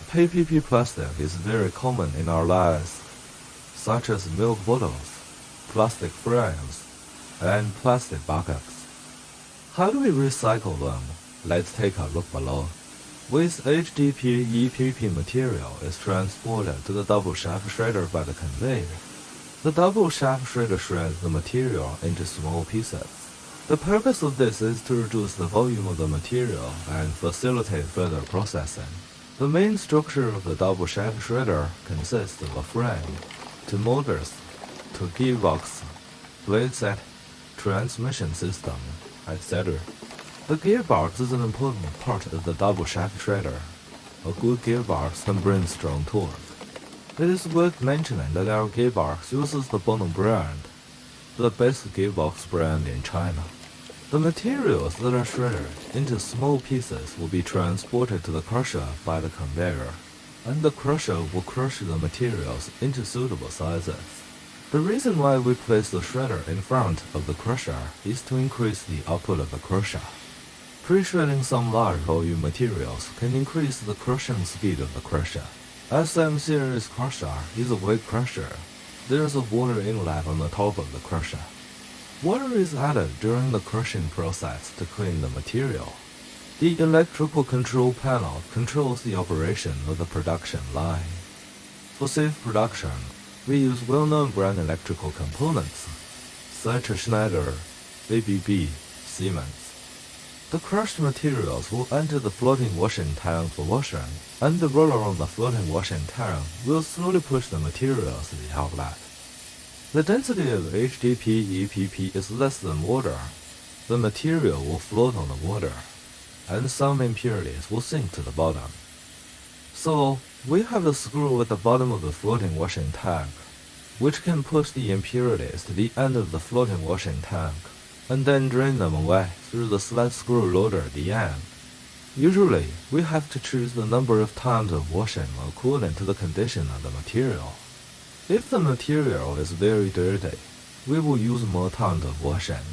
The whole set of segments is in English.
PPP plastic is very common in our lives, such as milk bottles, plastic frames, and plastic buckets. How do we recycle them? Let's take a look below. With HDPE PP material is transported to the double shaft shredder by the conveyor. The double shaft shredder shreds the material into small pieces. The purpose of this is to reduce the volume of the material and facilitate further processing. The main structure of the double shaft shredder consists of a frame, two motors, two gearboxes, blade set, transmission system, etc. The gearbox is an important part of the double shaft shredder. A good gearbox can bring strong torque. It is worth mentioning that our gearbox uses the Bono brand, the best gearbox brand in China. The materials that are shredded into small pieces will be transported to the crusher by the conveyor, and the crusher will crush the materials into suitable sizes. The reason why we place the shredder in front of the crusher is to increase the output of the crusher. Pre-shredding some large volume materials can increase the crushing speed of the crusher. SM series crusher is a weight crusher. There is a water inlet on the top of the crusher. Water is added during the crushing process to clean the material. The electrical control panel controls the operation of the production line. For safe production, we use well-known brand electrical components, such as Schneider, ABB, Siemens. The crushed materials will enter the floating washing tank for washing, and the roller on the floating washing tank will slowly push the materials to the outlet. The density of HDPE PP is less than water. The material will float on the water, and some impurities will sink to the bottom. So, we have a screw at the bottom of the floating washing tank, which can push the impurities to the end of the floating washing tank, and then drain them away through the sled screw loader at the end. Usually, we have to choose the number of times of washing according to the condition of the material. If the material is very dirty, we will use more times of washing.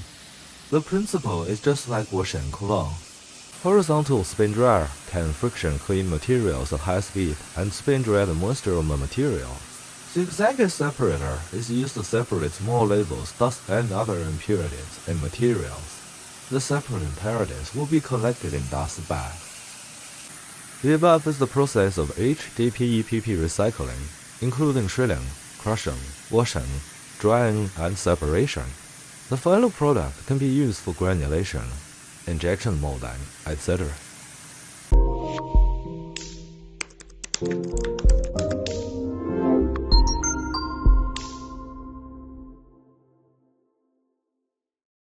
The principle is just like washing clothes. Horizontal spin dryer can friction clean materials at high speed and spin dry the moisture on the material. Zigzag separator is used to separate small labels, dust, and other impurities in materials. The separate impurities will be collected in dust bags. The above is the process of HDPE PP recycling, including shredding, crushing, washing, drying, and separation. The final product can be used for granulation, injection molding, etc.